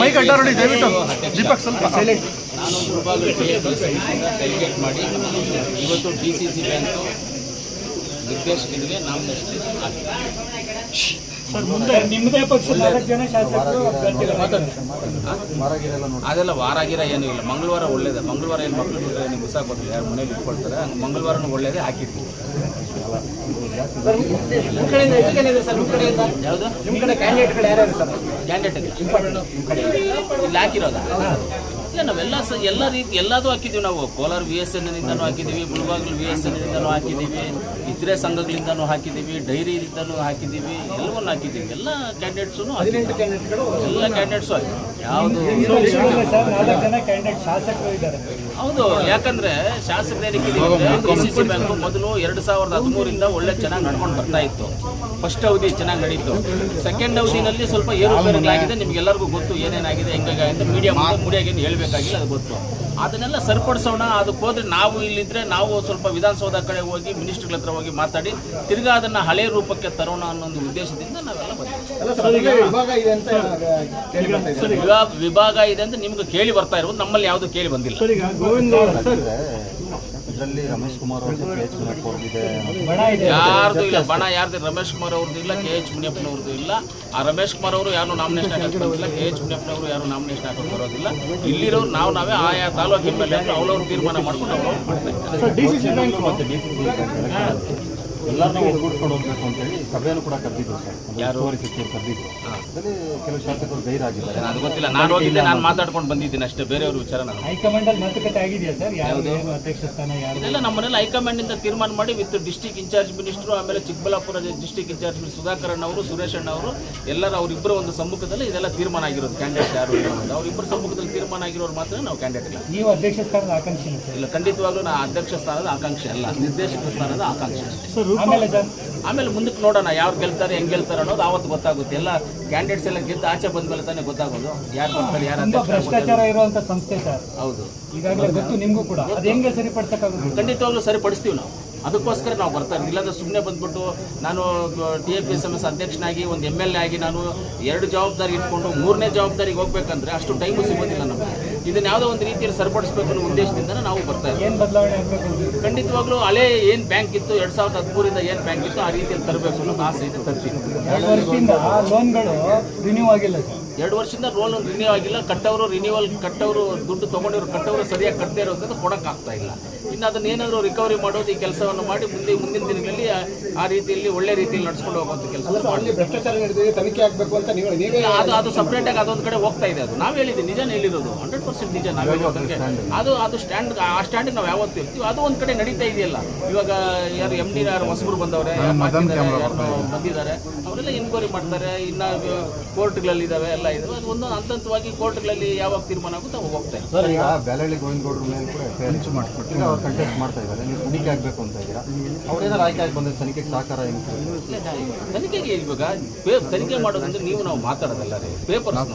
Mic ಅಡ್ಡ ನೋಡಿ ದಯವಿಟ್ಟು ದೀಪಕ್ ಸ್ವಲ್ಪ ನಾನು ವಿಭಾಗ ಡೆಲಿಗೇಟ್ ಮಾಡಿ ಇವತ್ತು DCC ಬ್ಯಾಂಕು ನಿರ್ದೇಶಕರಿಗೆ ನಾಮಿನೇಷನ್ ಸರ್ ಮುಂದೆ ನಿಮ್ಮದೇ ಪಕ್ಷದ 4 ಜನ ಶಾಸಕರು ಅದೆಲ್ಲ ವಾರಾಗಿರ ಏನೂ ಇಲ್ಲ. ಮಂಗಳವಾರ ಒಳ್ಳೇದೆ. ಮಂಗಳವಾರ ಏನು ಮಕ್ಕಳು ನೀವು ಹೊಸ ಕೊಟ್ಟಿಲ್ಲ, ಯಾರು ಮನೇಲಿ ಇಟ್ಕೊಳ್ತಾರೆ. ಮಂಗಳವಾರನೂ ಒಳ್ಳೇದೇ ಹಾಕಿರ್ತೀವಿ. ನಿಮ್ಮ ಕಡೆಯಿಂದ ಎಷ್ಟು ಜನ ಇದೆ ಸರ್? ನಿಮ್ಮ ಕಡೆಯಿಂದ ಯಾವುದು ನಿಮ್ಮ ಕಡೆ ಕ್ಯಾಂಡಿಡೇಟ್ಗಳು ಯಾರ್ಯಾರು ಸರ್? ಕ್ಯಾಂಡಿಡೇಟ್ ಇಲ್ಲಿ ಹಾಕಿರೋದ ಇಲ್ಲ, ನಾವೆಲ್ಲ ಎಲ್ಲ ರೀತಿ ಎಲ್ಲದೂ ಹಾಕಿದ್ದೀವಿ. ನಾವು ಕೋಲಾರ VSNನಿಂದನೂ ಹಾಕಿದ್ದೀವಿ, ಮುಳಬಾಗಿಲು VSNನಿಂದನೂ ಹಾಕಿದ್ದೀವಿ, ಇತರೆ ಸಂಘಗಳಿಂದನೂ ಹಾಕಿದ್ದೀವಿ, ಡೈರಿಯಿಂದನೂ ಹಾಕಿದ್ದೀವಿ, ಎಲ್ಲವನ್ನೂ ಹಾಕಿದ್ದೀವಿ. ಎಲ್ಲ ಕ್ಯಾಂಡಿಡೇಟ್ಸು ಎಲ್ಲ ಕ್ಯಾಂಡಿಡೇಟ್ಸು ಹಾಕಿ ಯಾವುದು ಸರ್ 4 ಜನ ಕ್ಯಾಂಡಿಡೇಟ್ ಶಾಸಕರು ಇದ್ದಾರೆ. ಹೌದು, ಯಾಕಂದ್ರೆ ಶಾಸಕರು ಏನಕ್ಕೆ DCC ಬ್ಯಾಂಕು ಮೊದಲು 2013ರಿಂದ ಒಳ್ಳೆ ಚೆನ್ನಾಗಿ ನಡ್ಕೊಂಡು ಬರ್ತಾ ಇತ್ತು. ಫಸ್ಟ್ ಅವಧಿ ಚೆನ್ನಾಗಿ ನಡೀತು. ಸೆಕೆಂಡ್ ಅವಧಿನಲ್ಲಿ ಸ್ವಲ್ಪ ಏರುಪೇರುಗಳಾಗಿದೆ. ನಿಮ್ಗೆಲ್ಲರಿಗೂ ಗೊತ್ತು ಏನೇನಾಗಿದೆ, ಹೆಂಗಾಗಿದೆ. ಮೀಡಿಯಾಗೇನು ಹೇಳ್ಬೇಕಾಗಿಲ್ಲ, ಅದು ಗೊತ್ತು. ಅದನ್ನೆಲ್ಲ ಸರಿಪಡಿಸೋಣ. ಅದಕ್ಕೆ ಹೋದ್ರೆ ನಾವು ಇಲ್ಲಿದ್ರೆ ನಾವು ಸ್ವಲ್ಪ ವಿಧಾನಸೌಧ ಕಡೆ ಹೋಗಿ ಮಿನಿಸ್ಟ್ರುಗಳ ಹತ್ರ ಹೋಗಿ ಮಾತಾಡಿ ತಿರ್ಗಾ ಅದನ್ನು ಹಳೆ ರೂಪಕ್ಕೆ ತರೋಣ ಅನ್ನೋ ಒಂದು ಉದ್ದೇಶದಿಂದ ನಾವೆಲ್ಲ ಬಂದಿದ್ದೀವಿ. ವಿಭಾಗ ಇದೆ ಅಂತ ನಿಮ್ಗೆ ಕೇಳಿ ಬರ್ತಾ ಇರೋದು, ನಮ್ಮಲ್ಲಿ ಯಾವುದು ಕೇಳಿ ಬಂದಿಲ್ಲ. ಇದರಲ್ಲಿ ರಮೇಶ್ ಕುಮಾರ್ ಯಾರ್ದು ಇಲ್ಲ ಬಣ, ಯಾರ್ದು ರಮೇಶ್ ಕುಮಾರ್ ಅವ್ರದ್ದು ಇಲ್ಲ, KH ಮುನಿಯಪ್ಪನವ್ರದ್ದು ಇಲ್ಲ. ಆ ರಮೇಶ್ ಕುಮಾರ್ ಅವರು ಯಾರು ನಾಮಿನೇಷನ್ ಹಾಕಕ್ಕೆ ಬರೋದಿಲ್ಲ, KH ಮುನಿಯಪ್ಪನವರು ಯಾರು ನಾಮಿನೇಷನ್ ಹಾಕಕ್ಕೆ ಬರೋದಿಲ್ಲ. ಇಲ್ಲಿರೋರು ನಾವೇ ಆಯಾ ತಾಲೂಕು MLA ಅವ್ರವ್ರು ತೀರ್ಮಾನ ಮಾಡ್ಕೊಂಡು ಅವ್ರವ್ರು ಮಾಡ್ತಾರೆ. ಎಲ್ಲರನ್ನೂ ಒಗ್ಗೂಡಿಸ್ಕೊಂಡು ಹೋಗ್ಬೇಕು ಅಂತೇಳಿ ಸಭೆಯನ್ನು ಕೂಡ ಕರೆದಿದ್ರು ಸರ್. ಯಾರು ಸಚಿವರು ಕರೆದಿದ್ರು. ಅದರಲ್ಲಿ ಕೆಲವು ಶಾಸಕರು ಗೈರಾಗಿದ್ದಾರೆ. ಅದು ಗೊತ್ತಿಲ್ಲ, ನಾನು ಹೋಗಿದ್ದೆ, ನಾನು ಮಾತಾಡ್ಕೊಂಡು ಬಂದಿದ್ದೀನಿ ಅಷ್ಟೇ. ಬೇರೆಯವ್ರ ವಿಚಾರ ನಾನು ಹೈಕಮಾಂಡ್ ಅಲ್ಲಿ ಮಾತುಕತೆ ಆಗಿದೆಯಾ ಸರ್? ಯಾವುದು ಅಧ್ಯಕ್ಷ ಸ್ಥಾನ ಯಾರು? ಇದೆಲ್ಲ ನಮ್ಮ ಮನೇಲಿ ಹೈಕಮಾಂಡಿಂದ ತೀರ್ಮಾನ ಮಾಡಿ ವಿತ್ ಡಿಸ್ಟ್ರಿಕ್ಟ್ ಇನ್ಚಾರ್ಜ್ ಮಿನಿಸ್ಟ್ರು, ಆಮೇಲೆ Chikkaballapur district in charge minister Sudhakar ಅವರು, ಸುರೇಶ್ ಅಣ್ಣ ಅವರು ಎಲ್ಲರೂ ಅವರಿಬ್ಬರ ಒಂದು ಸಮ್ಮುಖದಲ್ಲಿ ಇದೆಲ್ಲ ತೀರ್ಮಾನ ಆಗಿರೋದು. ಕ್ಯಾಂಡಿಡೇಟ್ ಯಾರು ಅವರಿಬ್ಬರ ಸಮ್ಮುಖದಲ್ಲಿ ತೀರ್ಮಾನ ಆಗಿರೋರು ಮಾತ್ರ ನಾವು ಕ್ಯಾಂಡಿಡೇಟ್ ಇಲ್ಲ. ನೀವು ಅಧ್ಯಕ್ಷ ಸ್ಥಾನದ ಆಕಾಂಕ್ಷಿ ಇಲ್ಲ, ಖಂಡಿತವಾಗ್ಲೂ ನಾ ಅಧ್ಯಕ್ಷ ಸ್ಥಾನದ ಆಕಾಂಕ್ಷೆ ಅಲ್ಲ, ನಿರ್ದೇಶಕ ಸ್ಥಾನದ ಆಕಾಂಕ್ಷೆ ಅಷ್ಟೇ. ಆಮೇಲೆ ಮುಂದಕ್ಕೆ ನೋಡೋಣ ಯಾರು ಗೆಲ್ತಾರೆ, ಹೆಂಗೆ ಗೆಲ್ತಾರೆ ಅನ್ನೋದು ಆವತ್ತು ಗೊತ್ತಾಗುತ್ತೆ. ಎಲ್ಲ ಕ್ಯಾಂಡಿಡೇಟ್ಸ್ ಎಲ್ಲ ಗೆದ್ದು ಆಚೆ ಬಂದ ಮೇಲೆ ತಾನೇ ಗೊತ್ತಾಗೋದು ಯಾರು ಬರ್ತಾರೆ, ಯಾರು ಭ್ರಷ್ಟಾಚಾರ ಇರುವಂತ ಸಂಸ್ಥೆ ಸರ್. ಹೌದು, ಈಗಾಗಲೇ ಗೊತ್ತು ನಿಮಗೂ ಕೂಡ. ಅದು ಹೆಂಗೆ ಸರಿಪಡಿಸಕ್ಕಾಗುತ್ತೆ? ಖಂಡಿತವಾಗ್ಲೂ ಸರಿಪಡಿಸ್ತೀವಿ ನಾವು. ಅದಕ್ಕೋಸ್ಕರ ನಾವು ಬರ್ತಾರೆ. ಇಲ್ಲಾಂದ್ರೆ ಸುಮ್ಮನೆ ಬಂದ್ಬಿಟ್ಟು ನಾನು TFSMS ಅಧ್ಯಕ್ಷನಾಗಿ ಒಂದು MLA ಆಗಿ ನಾನು 2 ಜವಾಬ್ದಾರಿ ಇಟ್ಕೊಂಡು 3ನೇ ಜವಾಬ್ದಾರಿಗೆ ಹೋಗ್ಬೇಕಂದ್ರೆ ಅಷ್ಟು ಟೈಮು ಸಿಗೋದಿಲ್ಲ ನಮಗೆ. ಇದನ್ನ ಯಾವುದೋ ಒಂದು ರೀತಿಯಲ್ಲಿ ಸರಿಪಡಿಸಬೇಕು ಅನ್ನೋ ಉದ್ದೇಶದಿಂದ ನಾವು ಬರ್ತಾ ಇದ್ದೀವಿ. ಏನು ಬದಲಾವಣೆ ಆಗಬೇಕು? ಖಂಡಿತವಾಗ್ಲೂ ಹಳೆ ಏನು ಬ್ಯಾಂಕ್ ಇತ್ತು 2013ರಿಂದ ಏನು ಬ್ಯಾಂಕ್ ಇತ್ತು ಆ ರೀತಿಯಲ್ಲಿ ತರಬೇಕು ಅನ್ನೋ ಆಸೆ ಇದೆ. ತರ್ತೀನಿ. 2 ವರ್ಷದಿಂದ ಲೋನ್ಗಳು ರಿನ್ಯೂ ಆಗಿಲ್ಲ ಸರ್. 2 ವರ್ಷದಿಂದ ರೋಲ್ ರಿನ್ಯೂ ಆಗಿಲ್ಲ. ಕಟ್ಟವರು ದುಡ್ಡು ತೊಗೊಂಡಿರೋ ಕಟ್ಟವರು ಸರಿಯಾಗಿ ಕಟ್ಟದೇ ಇರೋದ್ರಿಂದ ಕೊಡೋಕ್ಕಾಗ್ತಾ ಇಲ್ಲ. ಇನ್ನು ಅದನ್ನ ಏನಾದರೂ ರಿಕವರಿ ಮಾಡೋದು, ಈ ಕೆಲಸವನ್ನು ಮಾಡಿ ಮುಂದಿನ ದಿನಗಳಲ್ಲಿ ಆ ರೀತಿಯಲ್ಲಿ ಒಳ್ಳೆ ರೀತಿಯಲ್ಲಿ ನಡ್ಸ್ಕೊಂಡು ಹೋಗುವಂಥ ಕೆಲಸ ಭ್ರಷ್ಟಾಚಾರ ನಡೆದಿದೆ, ತನಿಖೆ ಆಗಬೇಕು ಅಂತ ಅದು ಸಪ್ರೇಟಾಗಿ ಅದೊಂದು ಕಡೆ ಹೋಗ್ತಾ ಇದೆ. ಅದು ನಾವು ಹೇಳಿದ್ದೀವಿ, ನಿಜ ಹೇಳಿರೋದು 100% ನಿಜ. ನಾವು ಹೇಳೋದಕ್ಕೆ ಅದು ಸ್ಟ್ಯಾಂಡ್, ಆ ಸ್ಟ್ಯಾಂಡಿಗೆ ನಾವು ಯಾವತ್ತೂ ಇರ್ತೀವಿ. ಅದು ಒಂದು ಕಡೆ ನಡೀತಾ ಇದೆಯಲ್ಲ. ಇವಾಗ ಯಾರು MD ಯಾರು ಹೊಸಬರು ಬಂದವರೆ ಬಂದಿದ್ದಾರೆ, ಅವರೆಲ್ಲ ಎನ್ಕ್ವೈರಿ ಮಾಡ್ತಾರೆ. ಇನ್ನು ಕೋರ್ಟ್ಗಳಲ್ಲಿದ್ದಾವೆ, ಎಲ್ಲ ಇದಾವೆ. ಅದು ಒಂದು ಹಂತವಾಗಿ ಕೋರ್ಟ್ಗಳಲ್ಲಿ ಯಾವಾಗ ತೀರ್ಮಾನ ಆಗುತ್ತೆ ಅವಾಗ ಹೋಗ್ತಾ ಇದೆ. ಸರ್, ಈಗ ಬ್ಯಾಲಹಳ್ಳಿ ಗೋವಿಂದಗೌಡರ ಮೇಲೆ ಕೂಡ ಮಾಡಿಸ್ಬಿಟ್ಟು ಅವ್ರು ಕಂಟೆಸ್ಟ್ ಮಾಡ್ತಾ ಇದ್ದಾರೆ. ನೀವು ತನಿಖೆ ಆಗಬೇಕು ಅಂತ ಇದ್ದೀರಾ. ಅವ್ರೇನಾರು ಆಯ್ಕೆ ಆಗಿ ಬಂದರೆ ತನಿಖೆಗೆ ಸಹಕಾರ ಏನು? ತನಿಖೆಗೆ ಇವಾಗ ತನಿಖೆ ಮಾಡೋದಂದ್ರೆ ನಾವು ಮಾತಾಡೋದಲ್ಲ ರೀ. ಪೇಪರ್ಸ್,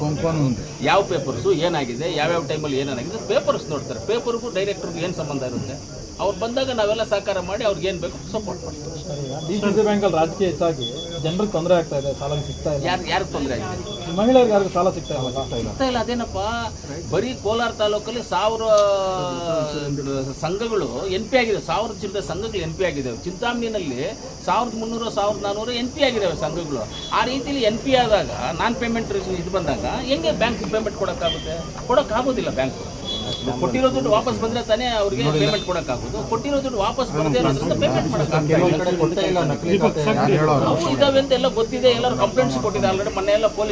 ಯಾವ ಪೇಪರ್ಸು ಏನಾಗಿದೆ, ಯಾವ್ಯಾವ ಟೈಮಲ್ಲಿ ಏನಾಗಿದೆ ಪೇಪರ್ಸ್ ನೋಡ್ತಾರೆ. ಪೇಪರ್ಗೂ ಡೈರೆಕ್ಟರ್ಗೂ ಏನು ಸಂಬಂಧ ಇರುತ್ತೆ? ಅವ್ರು ಬಂದಾಗ ನಾವೆಲ್ಲ ಸಹಕಾರ ಮಾಡಿ ಅವ್ರಿಗೆ ಏನು ಬೇಕು ಸಪೋರ್ಟ್ ಮಾಡ್ತೀವಿ. DCC ಬ್ಯಾಂಕಲ್ಲಿ ರಾಜಕೀಯ ಹೆಚ್ಚಾಗಿ ಜನರಿಗೆ ತೊಂದರೆ ಆಗ್ತಾ ಇದೆ, ಸಾಲ ಸಿಗ್ತಾ ಇಲ್ಲ. ಯಾರಿಗೆ ತೊಂದರೆ ಆಗಿದೆ? ಮಹಿಳೆಯರಿಗೆ ಯಾರಿಗೂ ಸಾಲ ಸಿಗ್ತಾ ಇಲ್ಲ. ಅದೇನಪ್ಪ, ಬರೀ ಕೋಲಾರ ತಾಲೂಕಲ್ಲಿ 1000 ಸಂಘಗಳು NP ಆಗಿದೆ. 1000 ಚಿಲ್ಲರೆ ಸಂಘಗಳು NP ಆಗಿದ್ದಾವೆ. ಚಿಂತಾಮಣಿನಲ್ಲಿ 1300 1400 NP ಆಗಿದ್ದಾವೆ ಸಂಘಗಳು. ಆ ರೀತಿಯಲ್ಲಿ NP ಆದಾಗ ನಾನ್ ಪೇಮೆಂಟ್ ಇದು ಬಂದಾಗ ಹೆಂಗೆ ಬ್ಯಾಂಕ್ ಪೇಮೆಂಟ್ ಕೊಡೋಕ್ಕಾಗೋದಿಲ್ಲ. ಬ್ಯಾಂಕು ಕೊಟ್ಟಿರೋ ದುಡ್ಡು ವಾಪಸ್ ಬಂದರೆ ತಾನೇ ಅವ್ರಿಗೆ ಪೇಮೆಂಟ್ ಕೊಡೋಕ್ಕಾಗೋದು. ಕೊಟ್ಟಿರೋ ದುಡ್ಡು ವಾಪಸ್ ಬರದೇ ಇರೋದ್ರಿಂದ ಪೇಮೆಂಟ್ ಮಾಡೋಕ್ಕಾಗಲ್ಲ. ಇದಾವೆ ಅಂತ ಎಲ್ಲ ಗೊತ್ತಿದೆ, ಎಲ್ಲರೂ ಕಂಪ್ಲೇಂಟ್ಸ್ ಕೊಟ್ಟಿದೆ ಆಲ್ರೆಡಿ. ಮೊನ್ನೆ ಎಲ್ಲ ಪೊಲೀಸ್